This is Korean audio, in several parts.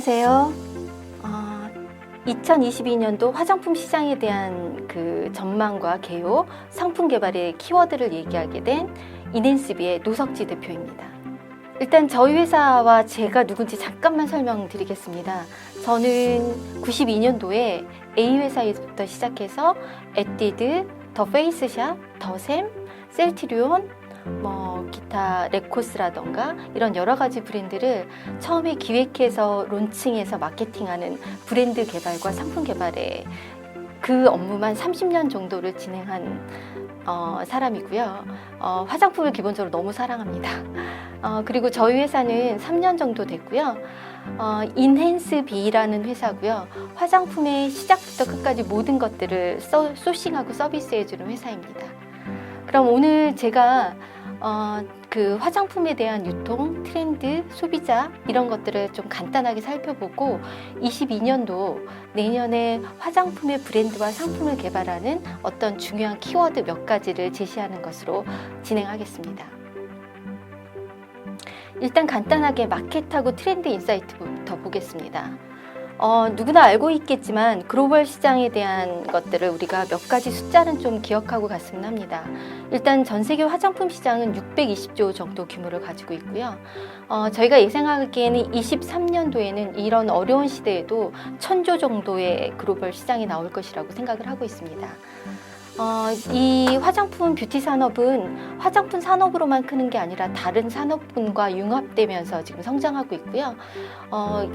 안녕하세요. 2022년도 화장품 시장에 대한 그 전망과 개요, 상품 개발의 키워드를 얘기하게 된 인앤스비의 노석지 대표입니다. 일단 저희 회사와 제가 누군지 잠깐만 설명드리겠습니다. 저는 92년도에 A 회사에서부터 시작해서 에뛰드, 더 페이스샵, 더샘, 셀트리온, 기타 레코스라던가 이런 여러 가지 브랜드를 처음에 기획해서 론칭해서 마케팅하는 브랜드 개발과 상품 개발에 그 업무만 30년 정도를 진행한 사람이고요. 화장품을 기본적으로 너무 사랑합니다. 그리고 저희 회사는 3년 정도 됐고요. 인핸스비라는 회사고요. 화장품의 시작부터 끝까지 모든 것들을 소싱하고 서비스해주는 회사입니다. 그럼 오늘 제가 그 화장품에 대한 유통, 트렌드, 소비자 이런 것들을 좀 간단하게 살펴보고 22년도 내년에 화장품의 브랜드와 상품을 개발하는 어떤 중요한 키워드 몇 가지를 제시하는 것으로 진행하겠습니다. 일단 간단하게 마켓하고 트렌드 인사이트부터 보겠습니다. 누구나 알고 있겠지만 글로벌 시장에 대한 것들을 우리가 몇 가지 숫자는 좀 기억하고 갔으면 합니다. 일단 전 세계 화장품 시장은 620조 정도 규모를 가지고 있고요. 저희가 예상하기에는 23년도에는 이런 어려운 시대에도 1000조 정도의 글로벌 시장이 나올 것이라고 생각을 하고 있습니다. 이 화장품 뷰티 산업은 화장품 산업으로만 크는 게 아니라 다른 산업군과 융합되면서 지금 성장하고 있고요.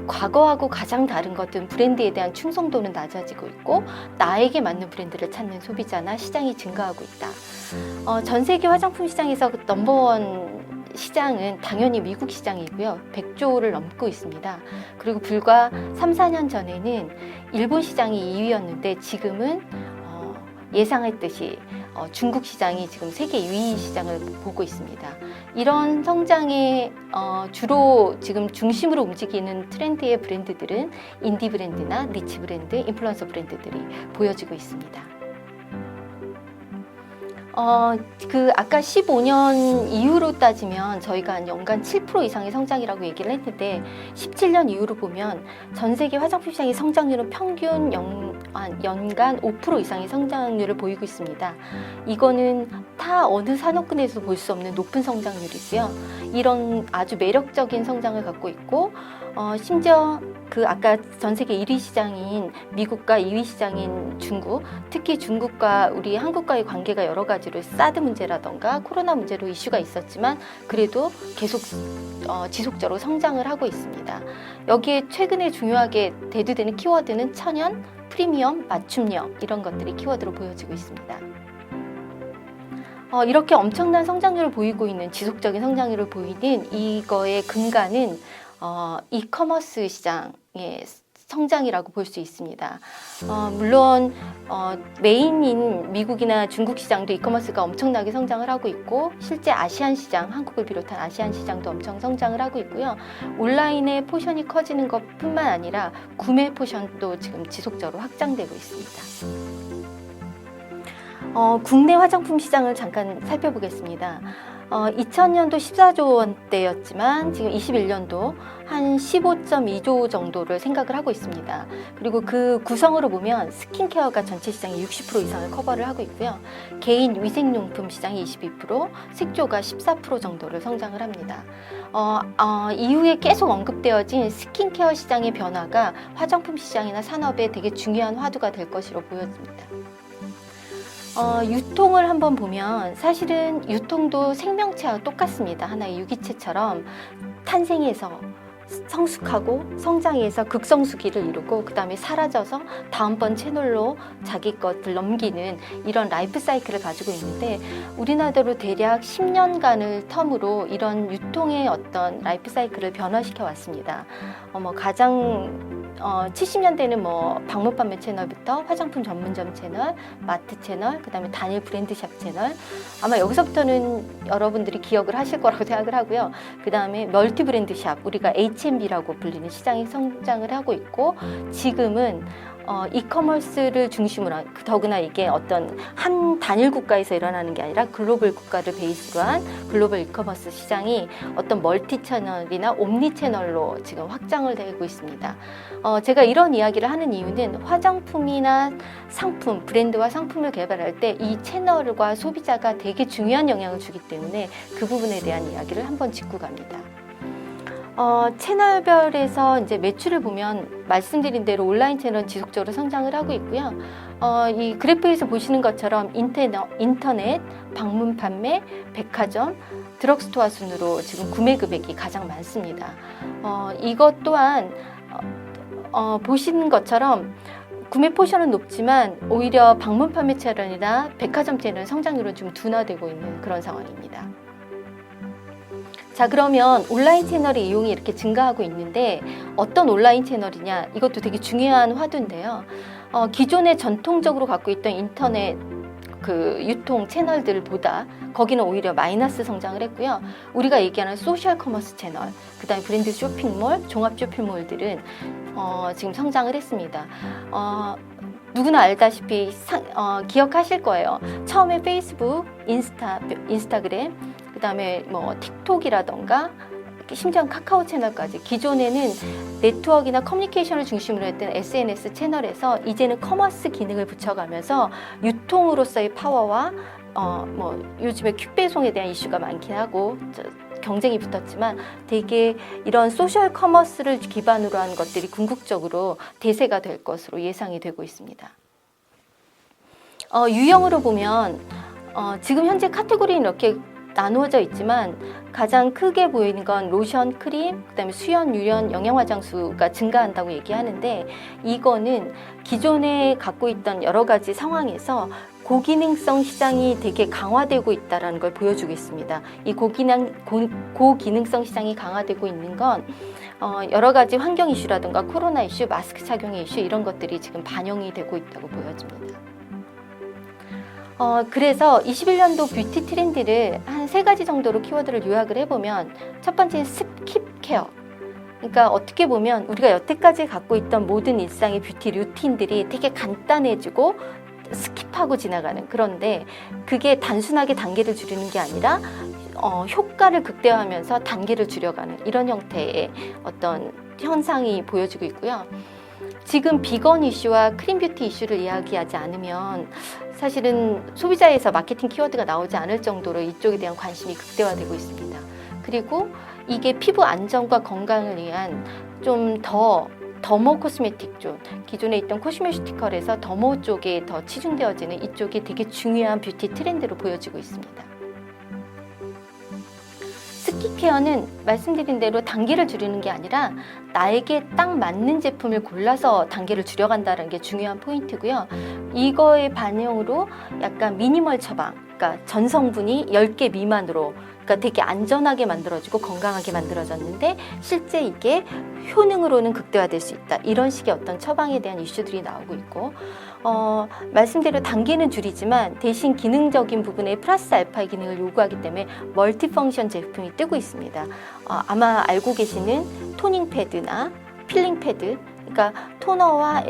과거하고 가장 다른 것은 브랜드에 대한 충성도는 낮아지고 있고 나에게 맞는 브랜드를 찾는 소비자나 시장이 증가하고 있다. 전 세계 화장품 시장에서 넘버원 시장은 당연히 미국 시장이고요. 100조를 넘고 있습니다. 그리고 불과 3, 4년 전에는 일본 시장이 2위였는데 지금은 예상했듯이 중국 시장이 지금 세계 2위 시장을 보고 있습니다. 이런 성장에 주로 지금 중심으로 움직이는 트렌드의 브랜드들은 인디 브랜드나 니치 브랜드, 인플루언서 브랜드들이 보여지고 있습니다. 아까 15년 이후로 따지면 저희가 한 연간 7% 이상의 성장이라고 얘기를 했는데 17년 이후로 보면 전 세계 화장품 시장의 성장률은 평균 연간 5% 이상의 성장률을 보이고 있습니다. 이거는 타 어느 산업군에서 볼 수 없는 높은 성장률이고요. 이런 아주 매력적인 성장을 갖고 있고 심지어 그 아까 전 세계 1위 시장인 미국과 2위 시장인 중국, 특히 중국과 우리 한국과의 관계가 여러 가지로 사드 문제라던가 코로나 문제로 이슈가 있었지만 그래도 계속 지속적으로 성장을 하고 있습니다. 여기에 최근에 중요하게 대두되는 키워드는 천연, 프리미엄, 맞춤력 이런 것들이 키워드로 보여지고 있습니다. 이렇게 엄청난 성장률을 보이고 있는 지속적인 성장률을 보이는 이거의 근간은 이커머스 시장의 성장이라고 볼 수 있습니다. 물론 메인인 미국이나 중국 시장도 이커머스가 엄청나게 성장을 하고 있고 실제 아시안 시장, 한국을 비롯한 아시안 시장도 엄청 성장을 하고 있고요. 온라인의 포션이 커지는 것뿐만 아니라 구매 포션도 지금 지속적으로 확장되고 있습니다. 국내 화장품 시장을 잠깐 살펴보겠습니다. 2000년도 14조 원대였지만 지금 21년도 한 15.2조 정도를 생각을 하고 있습니다. 그리고 그 구성으로 보면 스킨케어가 전체 시장의 60% 이상을 커버를 하고 있고요. 개인 위생용품 시장이 22%, 색조가 14% 정도를 성장을 합니다. 이후에 계속 언급되어진 스킨케어 시장의 변화가 화장품 시장이나 산업에 되게 중요한 화두가 될 것으로 보여집니다. 유통을 한번 보면 사실은 유통도 생명체와 똑같습니다. 하나의 유기체처럼 탄생해서 성숙하고 성장해서 극성수기를 이루고 그 다음에 사라져서 다음번 채널로 자기 것을 넘기는 이런 라이프 사이클을 가지고 있는데 우리나라도 대략 10년간을 텀으로 이런 유통의 어떤 라이프 사이클을 변화시켜 왔습니다. 가장 70년대는 방문 판매 채널부터 화장품 전문점 채널, 마트 채널, 그 다음에 단일 브랜드샵 채널 아마 여기서부터는 여러분들이 기억을 하실 거라고 생각을 하고요. 그 다음에 멀티 브랜드샵, 우리가 H&B라고 불리는 시장이 성장을 하고 있고 지금은 이커머스를 중심으로 한, 더구나 이게 어떤 한 단일 국가에서 일어나는 게 아니라 글로벌 국가를 베이스로 한 글로벌 이커머스 시장이 어떤 멀티 채널이나 옴니 채널로 지금 확장을 되고 있습니다. 제가 이런 이야기를 하는 이유는 화장품이나 상품, 브랜드와 상품을 개발할 때 이 채널과 소비자가 되게 중요한 영향을 주기 때문에 그 부분에 대한 이야기를 한번 짚고 갑니다. 채널별에서 이제 매출을 보면 말씀드린 대로 온라인 채널은 지속적으로 성장을 하고 있고요. 이 그래프에서 보시는 것처럼 인터넷, 방문 판매, 백화점, 드럭스토어 순으로 지금 구매 금액이 가장 많습니다. 이것 또한 보시는 것처럼 구매 포션은 높지만 오히려 방문 판매 채널이나 백화점 채널 성장률은 좀 둔화되고 있는 그런 상황입니다. 자, 그러면 온라인 채널의 이용이 이렇게 증가하고 있는데 어떤 온라인 채널이냐, 이것도 되게 중요한 화두인데요. 기존에 전통적으로 갖고 있던 인터넷 그 유통 채널들보다 거기는 오히려 마이너스 성장을 했고요. 우리가 얘기하는 소셜 커머스 채널, 그다음에 브랜드 쇼핑몰, 종합 쇼핑몰들은 지금 성장을 했습니다. 누구나 알다시피 기억하실 거예요. 처음에 페이스북, 인스타그램, 그다음에 뭐 틱톡이라던가 심지어 카카오 채널까지 기존에는 네트워크나 커뮤니케이션을 중심으로 했던 SNS 채널에서 이제는 커머스 기능을 붙여가면서 유통으로서의 파워와 뭐 요즘에 퀵배송에 대한 이슈가 많긴 하고 경쟁이 붙었지만 되게 이런 소셜 커머스를 기반으로 한 것들이 궁극적으로 대세가 될 것으로 예상이 되고 있습니다. 유형으로 보면 지금 현재 카테고리는 이렇게 나누어져 있지만 가장 크게 보이는 건 로션, 크림, 그다음에 수연, 유연, 영양 화장수가 증가한다고 얘기하는데 이거는 기존에 갖고 있던 여러 가지 상황에서 고기능성 시장이 되게 강화되고 있다는 걸 보여주고 있습니다. 이 고기능성 시장이 강화되고 있는 건 여러 가지 환경 이슈라든가 코로나 이슈, 마스크 착용의 이슈 이런 것들이 지금 반영이 되고 있다고 보여집니다. 그래서 21년도 뷰티 트렌드를 한 3가지 정도로 키워드를 요약을 해보면 첫 번째는 스킵케어. 그러니까 어떻게 보면 우리가 여태까지 갖고 있던 모든 일상의 뷰티 루틴들이 되게 간단해지고 스킵하고 지나가는, 그런데 그게 단순하게 단계를 줄이는 게 아니라 효과를 극대화하면서 단계를 줄여가는 이런 형태의 어떤 현상이 보여지고 있고요. 지금 비건 이슈와 크림 뷰티 이슈를 이야기하지 않으면 사실은 소비자에서 마케팅 키워드가 나오지 않을 정도로 이쪽에 대한 관심이 극대화되고 있습니다. 그리고 이게 피부 안정과 건강을 위한 좀 더모 코스메틱 쪽, 기존에 있던 코스메티컬에서 더모 쪽에 더 치중되어지는 이쪽이 되게 중요한 뷰티 트렌드로 보여지고 있습니다. 스킨케어는 말씀드린 대로 단계를 줄이는 게 아니라 나에게 딱 맞는 제품을 골라서 단계를 줄여간다는 게 중요한 포인트고요. 이거의 반영으로 약간 미니멀 처방, 그러니까 전성분이 10개 미만으로, 그러니까 되게 안전하게 만들어지고 건강하게 만들어졌는데 실제 이게 효능으로는 극대화될 수 있다. 이런 식의 어떤 처방에 대한 이슈들이 나오고 있고, 말씀대로 단계는 줄이지만 대신 기능적인 부분에 플러스 알파 기능을 요구하기 때문에 멀티펑션 제품이 뜨고 있습니다. 아마 알고 계시는 토닝 패드나 필링 패드, 그러니까 토너와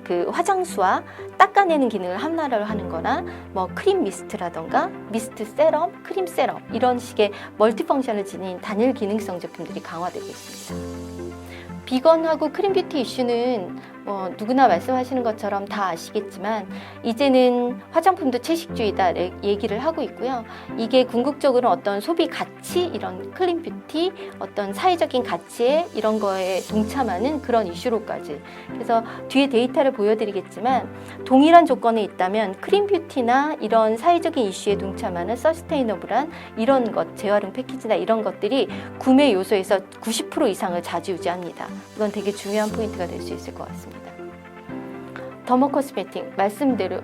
그 화장수와 닦아내는 기능을 하나로 하는 거나 뭐 크림 미스트라던가 미스트 세럼, 크림 세럼 이런 식의 멀티펑션을 지닌 단일 기능성 제품들이 강화되고 있습니다. 비건하고 크림 뷰티 이슈는 누구나 말씀하시는 것처럼 다 아시겠지만 이제는 화장품도 채식주의다 얘기를 하고 있고요. 이게 궁극적으로 어떤 소비 가치, 이런 클린 뷰티, 어떤 사회적인 가치에 이런 거에 동참하는 그런 이슈로까지. 그래서 뒤에 데이터를 보여드리겠지만 동일한 조건에 있다면 크림 뷰티나 이런 사회적인 이슈에 동참하는 서스테이너블한 이런 것, 재활용 패키지나 이런 것들이 구매 요소에서 90% 이상을 좌지우지합니다. 이건 되게 중요한 포인트가 될 수 있을 것 같습니다. 더모 코스메틱 말씀대로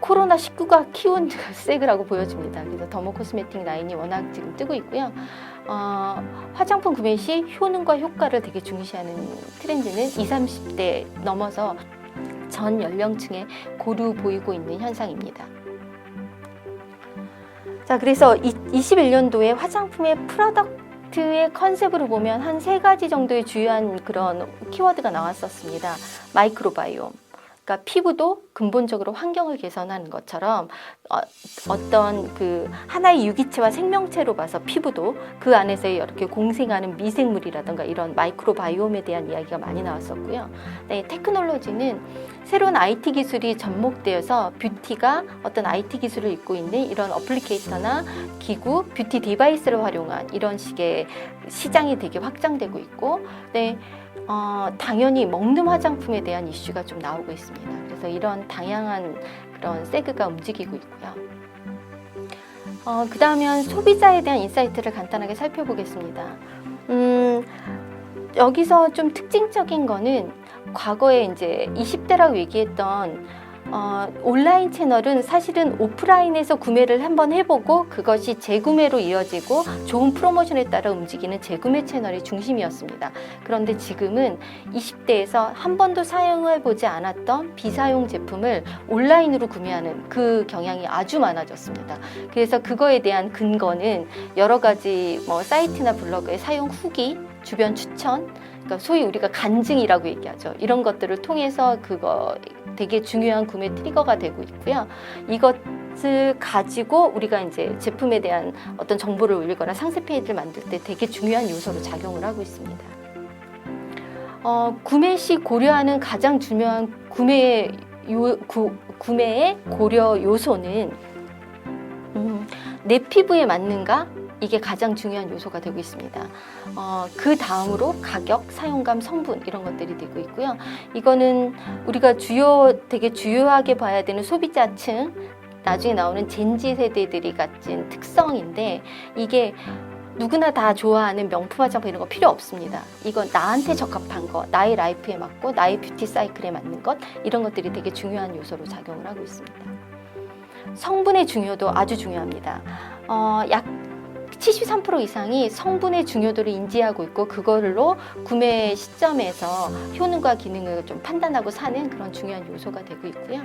코로나19가 키운 색이라고 보여집니다. 그래서 더모 코스메틱 라인이 워낙 지금 뜨고 있고요. 화장품 구매 시 효능과 효과를 되게 중시하는 트렌드는 20, 30대 넘어서 전 연령층에 고루 보이고 있는 현상입니다. 자, 그래서 21년도에 화장품의 인사이트의 컨셉으로 보면 한 3가지 정도의 주요한 그런 키워드가 나왔었습니다. 마이크로바이옴. 그러니까 피부도 근본적으로 환경을 개선하는 것처럼 어떤 그 하나의 유기체와 생명체로 봐서 피부도 그 안에서 이렇게 공생하는 미생물이라든가 이런 마이크로바이옴에 대한 이야기가 많이 나왔었고요. 네, 테크놀로지는 새로운 IT 기술이 접목되어서 뷰티가 어떤 IT 기술을 입고 있는 이런 어플리케이터나 기구, 뷰티 디바이스를 활용한 이런 식의 시장이 되게 확장되고 있고, 네, 당연히 먹는 화장품에 대한 이슈가 좀 나오고 있습니다. 그래서 이런 다양한 그런 세그가 움직이고 있고요. 그 다음은 소비자에 대한 인사이트를 간단하게 살펴보겠습니다. 여기서 좀 특징적인 거는 과거에 이제 20대라고 얘기했던 온라인 채널은 사실은 오프라인에서 구매를 한번 해보고 그것이 재구매로 이어지고 좋은 프로모션에 따라 움직이는 재구매 채널이 중심이었습니다. 그런데 지금은 20대에서 한 번도 사용해보지 않았던 비사용 제품을 온라인으로 구매하는 그 경향이 아주 많아졌습니다. 그래서 그거에 대한 근거는 여러 가지 사이트나 블로그의 사용 후기, 주변 추천, 그러니까 소위 우리가 간증이라고 얘기하죠. 이런 것들을 통해서 그거 되게 중요한 구매 트리거가 되고 있고요. 이것을 가지고 우리가 이제 제품에 대한 어떤 정보를 올리거나 상세 페이지를 만들 때 되게 중요한 요소로 작용을 하고 있습니다. 구매 시 고려하는 가장 중요한 구매의 고려 요소는 내 피부에 맞는가? 이게 가장 중요한 요소가 되고 있습니다. 그 다음으로 가격, 사용감, 성분 이런 것들이 되고 있고요. 이거는 우리가 되게 주요하게 봐야 되는 소비자층, 나중에 나오는 젠지 세대들이 가진 특성인데 이게 누구나 다 좋아하는 명품 화장품 이런 거 필요 없습니다. 이건 나한테 적합한 거, 나의 라이프에 맞고 나의 뷰티 사이클에 맞는 것 이런 것들이 되게 중요한 요소로 작용을 하고 있습니다. 성분의 중요도 아주 중요합니다. 약 73% 이상이 성분의 중요도를 인지하고 있고 그걸로 구매 시점에서 효능과 기능을 좀 판단하고 사는 그런 중요한 요소가 되고 있고요.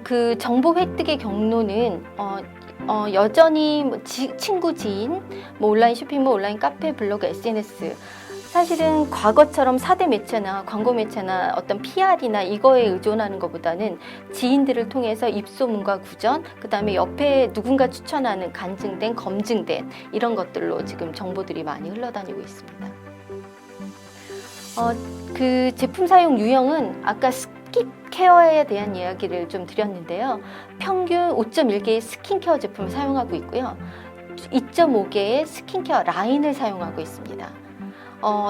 그 정보 획득의 경로는 여전히 친구, 지인, 온라인 쇼핑몰, 온라인 카페, 블로그, SNS 사실은 과거처럼 4대 매체나 광고 매체나 어떤 PR이나 이거에 의존하는 것보다는 지인들을 통해서 입소문과 구전, 그 다음에 옆에 누군가 추천하는 간증된, 검증된 이런 것들로 지금 정보들이 많이 흘러다니고 있습니다. 그 제품 사용 유형은 아까 스킵 케어에 대한 이야기를 좀 드렸는데요. 평균 5.1개의 스킨케어 제품을 사용하고 있고요. 2.5개의 스킨케어 라인을 사용하고 있습니다.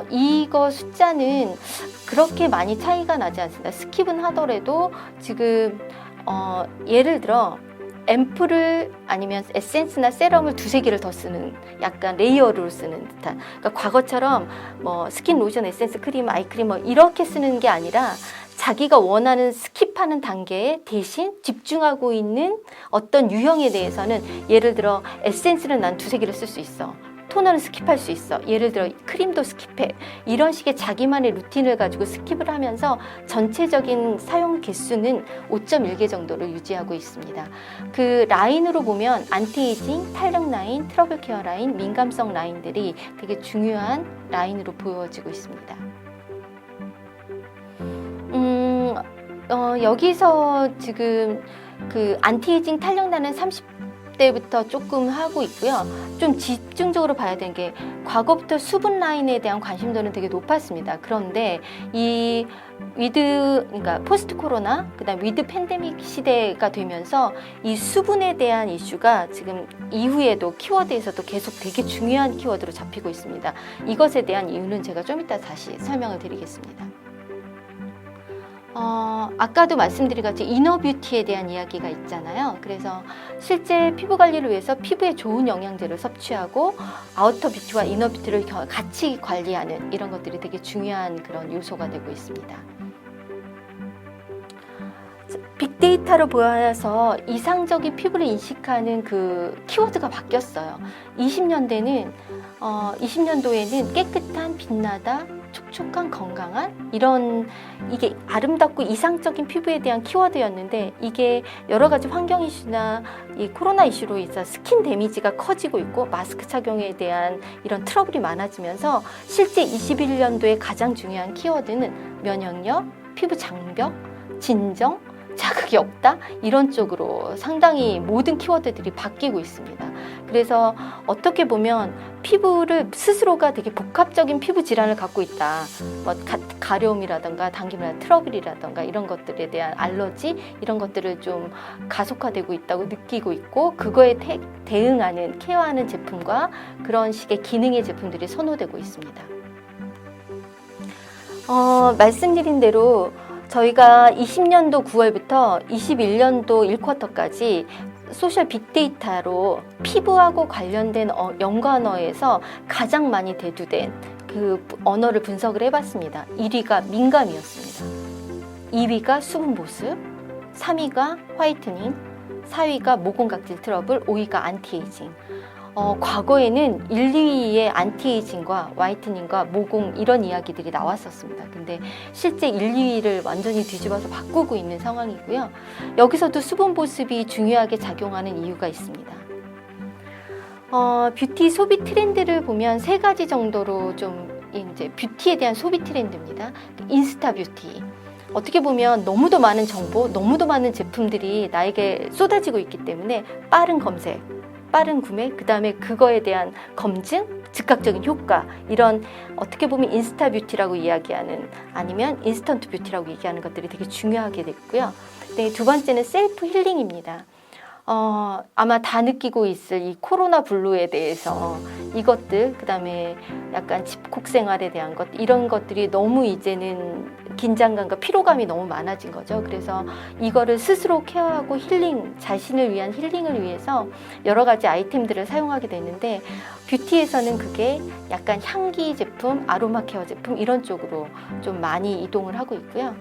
이거 숫자는 그렇게 많이 차이가 나지 않습니다. 스킵은 하더라도 지금 예를 들어 앰플을 아니면 에센스나 세럼을 2-3개를 더 쓰는 약간 레이어로 쓰는 듯한, 그러니까 과거처럼 스킨 로션, 에센스, 크림, 아이크림 이렇게 쓰는 게 아니라 자기가 원하는 스킵하는 단계에 대신 집중하고 있는 어떤 유형에 대해서는 예를 들어 에센스는 난 2-3개를 쓸 수 있어. 토너는 스킵할 수 있어. 예를 들어 크림도 스킵해. 이런 식의 자기만의 루틴을 가지고 스킵을 하면서 전체적인 사용 개수는 5.1개 정도를 유지하고 있습니다. 그 라인으로 보면 안티에이징, 탄력 라인, 트러블 케어 라인, 민감성 라인들이 되게 중요한 라인으로 보여지고 있습니다. 여기서 지금 그 안티에이징 탄력 라인은 30대부터 조금 하고 있고요. 좀 집중적으로 봐야 되는 게 과거부터 수분 라인에 대한 관심도는 되게 높았습니다. 그런데 이 그러니까 포스트 코로나, 그다음 위드 팬데믹 시대가 되면서 이 수분에 대한 이슈가 지금 이후에도 키워드에서도 계속 되게 중요한 키워드로 잡히고 있습니다. 이것에 대한 이유는 제가 좀 이따 다시 설명을 드리겠습니다. 아까도 말씀드린 같이 이너 뷰티에 대한 이야기가 있잖아요. 그래서 실제 피부 관리를 위해서 피부에 좋은 영양제를 섭취하고 아우터 뷰티와 이너 뷰티를 같이 관리하는 이런 것들이 되게 중요한 그런 요소가 되고 있습니다. 빅데이터로 보여서 이상적인 피부를 인식하는 그 키워드가 바뀌었어요. 20년도에는 깨끗한, 빛나다, 촉촉한 건강한 이런 이게 아름답고 이상적인 피부에 대한 키워드였는데 이게 여러 가지 환경 이슈나 이 코로나 이슈로 인해서 스킨 데미지가 커지고 있고 마스크 착용에 대한 이런 트러블이 많아지면서 실제 21년도에 가장 중요한 키워드는 면역력, 피부 장벽, 진정, 자극이 없다 이런 쪽으로 상당히 모든 키워드들이 바뀌고 있습니다. 그래서 어떻게 보면 피부를 스스로가 되게 복합적인 피부 질환을 갖고 있다. 뭐 가려움이라든가 당김이나 트러블이라든가 이런 것들에 대한 알러지 이런 것들을 좀 가속화되고 있다고 느끼고 있고 그거에 대응하는 케어하는 제품과 그런 식의 기능의 제품들이 선호되고 있습니다. 말씀드린 대로 저희가 20년도 9월부터 21년도 1쿼터까지 소셜 빅데이터로 피부하고 관련된 연관어에서 가장 많이 대두된 그 언어를 분석을 해봤습니다. 1위가 민감이었습니다. 2위가 수분 보습, 3위가 화이트닝, 4위가 모공각질 트러블, 5위가 안티에이징. 과거에는 1, 2위의 안티에이징과 화이트닝과 모공 이런 이야기들이 나왔었습니다. 근데 실제 1, 2위를 완전히 뒤집어서 바꾸고 있는 상황이고요. 여기서도 수분 보습이 중요하게 작용하는 이유가 있습니다. 뷰티 소비 트렌드를 보면 세 가지 정도로 좀 이제 뷰티에 대한 소비 트렌드입니다. 인스타 뷰티. 어떻게 보면 너무도 많은 정보, 너무도 많은 제품들이 나에게 쏟아지고 있기 때문에 빠른 검색, 빠른 구매, 그 다음에 그거에 대한 검증, 즉각적인 효과 이런 어떻게 보면 인스타 뷰티라고 이야기하는 아니면 인스턴트 뷰티라고 얘기하는 것들이 되게 중요하게 됐고요. 네, 두 번째는 셀프 힐링입니다. 아마 다 느끼고 있을 이 코로나 블루에 대해서 이것들, 그 다음에 약간 집콕 생활에 대한 것, 이런 것들이 너무 이제는 긴장감과 피로감이 너무 많아진 거죠. 그래서 이거를 스스로 케어하고 힐링, 자신을 위한 힐링을 위해서 여러 가지 아이템들을 사용하게 되는데 뷰티에서는 그게 약간 향기 제품, 아로마 케어 제품 이런 쪽으로 좀 많이 이동을 하고 있고요.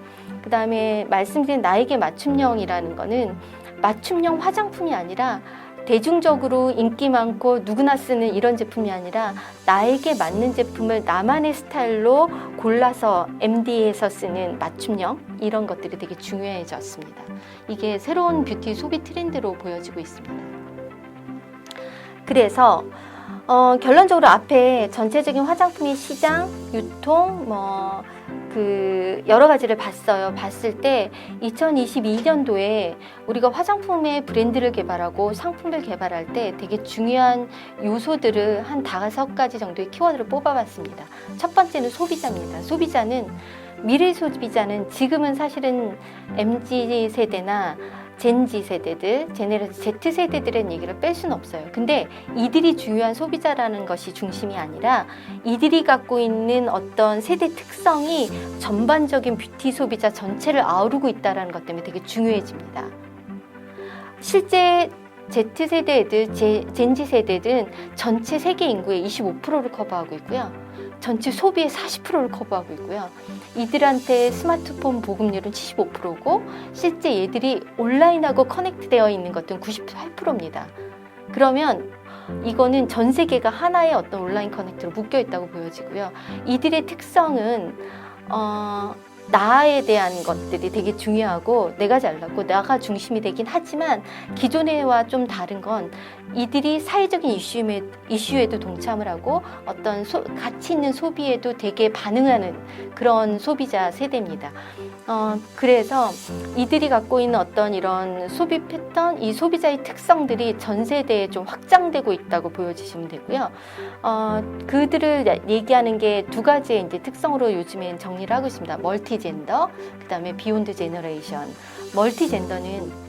그 다음에 말씀드린 나에게 맞춤형이라는 거는 맞춤형 화장품이 아니라 대중적으로 인기 많고 누구나 쓰는 이런 제품이 아니라 나에게 맞는 제품을 나만의 스타일로 골라서 MD에서 쓰는 맞춤형 이런 것들이 되게 중요해졌습니다. 이게 새로운 뷰티 소비 트렌드로 보여지고 있습니다. 그래서 결론적으로 앞에 전체적인 화장품의 시장, 유통, 여러 가지를 봤어요. 봤을 때 2022년도에 우리가 화장품의 브랜드를 개발하고 상품을 개발할 때 되게 중요한 요소들을 한 5가지 정도의 키워드를 뽑아봤습니다. 첫 번째는 소비자입니다. 소비자는 미래 소비자는 지금은 사실은 MZ 세대나 젠지 세대들, 제네레이션 Z 세대들의 얘기를 뺄 수는 없어요. 근데 이들이 중요한 소비자라는 것이 중심이 아니라 이들이 갖고 있는 어떤 세대 특성이 전반적인 뷰티 소비자 전체를 아우르고 있다는 것 때문에 되게 중요해집니다. 실제 Z세대 애들, 젠지 세대들은 전체 세계 인구의 25%를 커버하고 있고요. 전체 소비의 40%를 커버하고 있고요. 이들한테 스마트폰 보급률은 75%고 실제 얘들이 온라인하고 커넥트되어 있는 것들은 98%입니다. 그러면 이거는 전 세계가 하나의 어떤 온라인 커넥트로 묶여 있다고 보여지고요. 이들의 특성은 나에 대한 것들이 되게 중요하고 내가 잘났고 나가 중심이 되긴 하지만 기존에와 좀 다른 건 이들이 사회적인 이슈에도 동참을 하고 어떤 가치 있는 소비에도 되게 반응하는 그런 소비자 세대입니다. 그래서 이들이 갖고 있는 어떤 이런 소비 패턴, 이 소비자의 특성들이 전 세대에 좀 확장되고 있다고 보여지시면 되고요. 그들을 얘기하는 게 2가지의 이제 특성으로 요즘엔 정리를 하고 있습니다. 멀티젠더, 그 다음에 비욘드 제너레이션. 멀티젠더는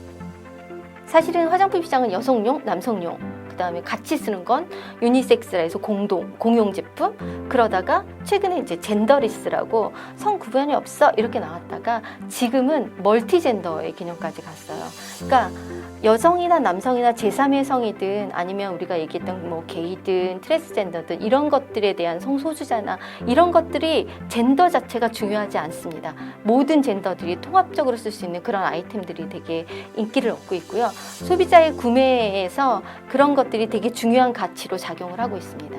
사실은 화장품 시장은 여성용, 남성용, 그 다음에 같이 쓰는 건 유니섹스라 해서 공용 제품. 그러다가 최근에 이제 젠더리스라고 성 구분이 없어 이렇게 나왔다가 지금은 멀티젠더의 개념까지 갔어요. 그러니까 여성이나 남성이나 제3의 성이든 아니면 우리가 얘기했던 뭐 게이든 트랜스젠더든 이런 것들에 대한 성소수자나 이런 것들이 젠더 자체가 중요하지 않습니다. 모든 젠더들이 통합적으로 쓸 수 있는 그런 아이템들이 되게 인기를 얻고 있고요. 소비자의 구매에서 그런 것들이 되게 중요한 가치로 작용을 하고 있습니다.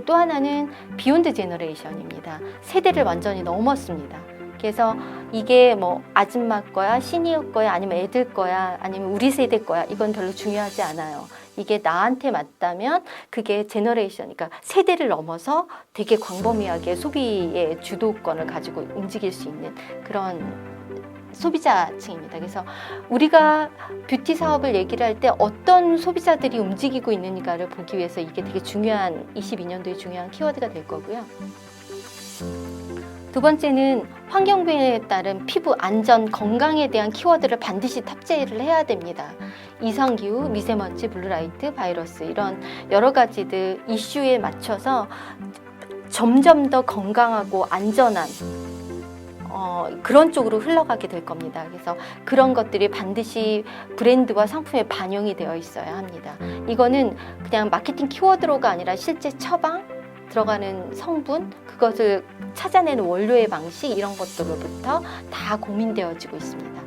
또 하나는 비욘드 제너레이션입니다. 세대를 완전히 넘었습니다. 그래서 이게 뭐 아줌마 거야, 시니어 거야, 아니면 애들 거야, 아니면 우리 세대 거야, 이건 별로 중요하지 않아요. 이게 나한테 맞다면 그게 제너레이션, 그러니까 세대를 넘어서 되게 광범위하게 소비의 주도권을 가지고 움직일 수 있는 그런 소비자층입니다. 그래서 우리가 뷰티 사업을 얘기를 할 때 어떤 소비자들이 움직이고 있는가를 보기 위해서 이게 되게 중요한 22년도에 중요한 키워드가 될 거고요. 두 번째는 환경변화에 따른 피부 안전, 건강에 대한 키워드를 반드시 탑재를 해야 됩니다. 이상기후, 미세먼지, 블루라이트, 바이러스 이런 여러 가지들 이슈에 맞춰서 점점 더 건강하고 안전한 그런 쪽으로 흘러가게 될 겁니다. 그래서 그런 것들이 반드시 브랜드와 상품에 반영이 되어 있어야 합니다. 이거는 그냥 마케팅 키워드로가 아니라 실제 처방, 들어가는 성분, 그것을 찾아내는 원료의 방식 이런 것들로부터 다 고민되어지고 있습니다.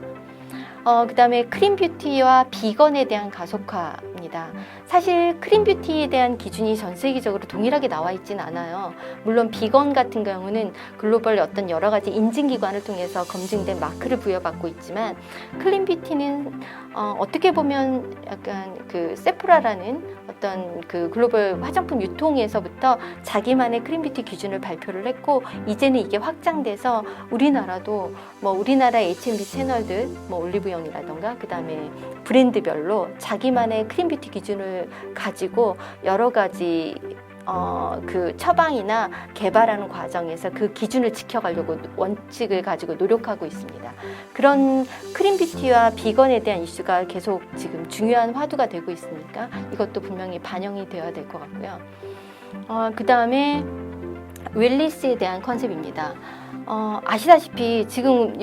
그 다음에 크림 뷰티와 비건에 대한 가속화입니다. 사실 크림 뷰티에 대한 기준이 전 세계적으로 동일하게 나와 있지는 않아요. 물론 비건 같은 경우는 글로벌 어떤 여러 가지 인증기관을 통해서 검증된 마크를 부여받고 있지만 크림 뷰티는 어떻게 보면 약간 그 세프라라는 어떤 그 글로벌 화장품 유통에서부터 자기만의 크림 뷰티 기준을 발표를 했고 이제는 이게 확장돼서 우리나라도 뭐 우리나라 H&B 채널들 뭐 올리브영이라던가 그 다음에 브랜드별로 자기만의 크림 뷰티 기준을 가지고 여러 가지 그 처방이나 개발하는 과정에서 그 기준을 지켜가려고 원칙을 가지고 노력하고 있습니다. 그런 크림 뷰티와 비건에 대한 이슈가 계속 지금 중요한 화두가 되고 있으니까 이것도 분명히 반영이 되어야 될 것 같고요. 그 다음에 웰니스에 대한 컨셉입니다. 아시다시피 지금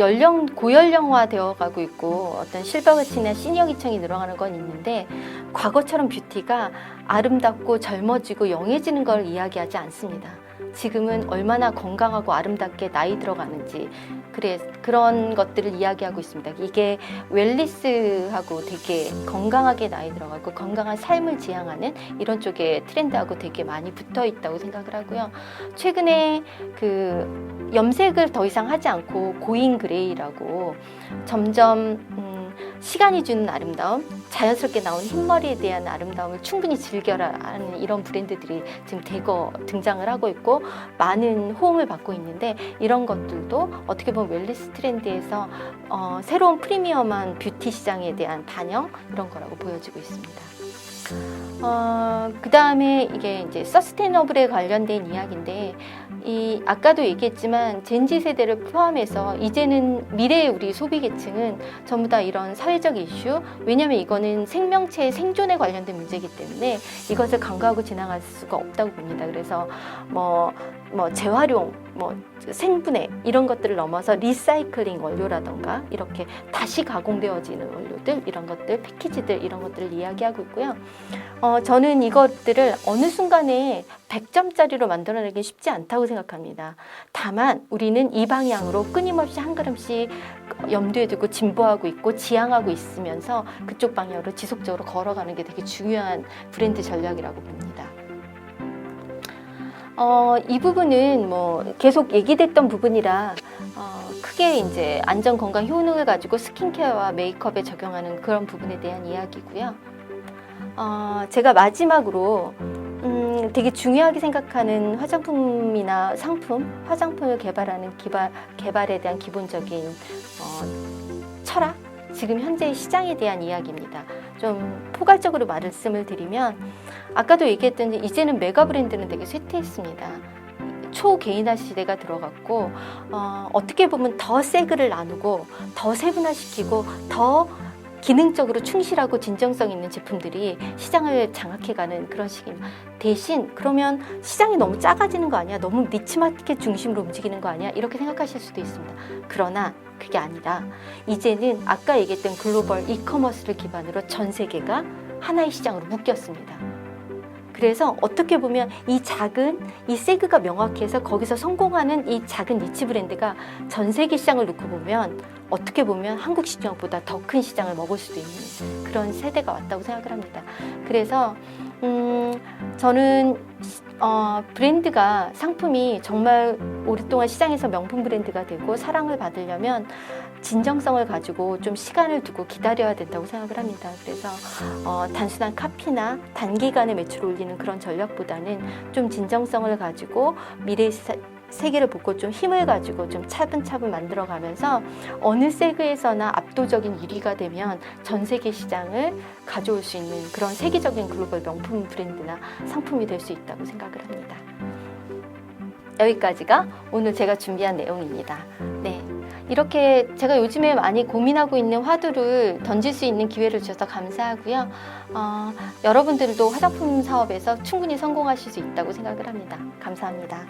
고연령화 되어 가고 있고 어떤 실버거치나 시니어기층이 늘어가는 건 있는데 과거처럼 뷰티가 아름답고 젊어지고 영해지는 걸 이야기하지 않습니다. 지금은 얼마나 건강하고 아름답게 나이 들어가는지 그런 것들을 이야기하고 있습니다. 이게 웰니스하고 되게 건강하게 나이 들어가고 건강한 삶을 지향하는 이런 쪽의 트렌드하고 되게 많이 붙어 있다고 생각을 하고요. 최근에 그 염색을 더 이상 하지 않고 고잉 그레이라고 점점 시간이 주는 아름다움, 자연스럽게 나온 흰머리에 대한 아름다움을 충분히 즐겨라 하는 이런 브랜드들이 지금 대거 등장을 하고 있고 많은 호응을 받고 있는데 이런 것들도 어떻게 보면 웰니스 트렌드에서 새로운 프리미엄한 뷰티 시장에 대한 반영 이런 거라고 보여지고 있습니다. 그 다음에 이게 이제 서스테이너블에 관련된 이야기인데 아까도 얘기했지만 젠지 세대를 포함해서 이제는 미래의 우리 소비 계층은 전부 다 이런 사회적 이슈, 왜냐하면 이거는 생명체의 생존에 관련된 문제이기 때문에 이것을 간과하고 지나갈 수가 없다고 봅니다. 그래서 뭐 재활용, 생분해 이런 것들을 넘어서 리사이클링 원료라던가 이렇게 다시 가공되어지는 원료들 이런 것들, 패키지들 이런 것들을 이야기하고 있고요. 저는 이것들을 어느 순간에 100점짜리로 만들어내기 쉽지 않다고 생각합니다. 다만 우리는 이 방향으로 끊임없이 한 걸음씩 염두에 두고 진보하고 있고 지향하고 있으면서 그쪽 방향으로 지속적으로 걸어가는 게 되게 중요한 브랜드 전략이라고 봅니다. 이 부분은 뭐 계속 얘기됐던 부분이라 크게 이제 안전 건강 효능을 가지고 스킨케어와 메이크업에 적용하는 그런 부분에 대한 이야기고요. 제가 마지막으로 되게 중요하게 생각하는 화장품이나 상품, 화장품을 개발하는 개발에 대한 기본적인 철학, 지금 현재의 시장에 대한 이야기입니다. 좀 포괄적으로 말씀을 드리면 아까도 얘기했던 이제는 메가 브랜드는 되게 쇠퇴했습니다. 초개인화 시대가 들어갔고 어떻게 보면 더 세그를 나누고 더 세분화시키고 더 기능적으로 충실하고 진정성 있는 제품들이 시장을 장악해가는 그런 시기입니다. 대신 그러면 시장이 너무 작아지는 거 아니야? 너무 니치마켓 중심으로 움직이는 거 아니야? 이렇게 생각하실 수도 있습니다. 그러나 그게 아니라 이제는 아까 얘기했던 글로벌 이커머스를 기반으로 전 세계가 하나의 시장으로 묶였습니다. 그래서 어떻게 보면 이 세그가 명확해서 거기서 성공하는 이 작은 니치 브랜드가 전 세계 시장을 놓고 보면 어떻게 보면 한국 시장보다 더 큰 시장을 먹을 수도 있는 그런 세대가 왔다고 생각을 합니다. 그래서 저는 브랜드가 상품이 정말 오랫동안 시장에서 명품 브랜드가 되고 사랑을 받으려면 진정성을 가지고 좀 시간을 두고 기다려야 된다고 생각을 합니다. 그래서 단순한 카피나 단기간에 매출을 올리는 그런 전략보다는 좀 진정성을 가지고 미래의 세계를 보고 좀 힘을 가지고 좀 차분차분 만들어가면서 어느 세그에서나 압도적인 1위가 되면 전 세계 시장을 가져올 수 있는 그런 세계적인 글로벌 명품 브랜드나 상품이 될 수 있다고 생각을 합니다. 여기까지가 오늘 제가 준비한 내용입니다. 네. 이렇게 제가 요즘에 많이 고민하고 있는 화두를 던질 수 있는 기회를 주셔서 감사하고요. 여러분들도 화장품 사업에서 충분히 성공하실 수 있다고 생각을 합니다. 감사합니다.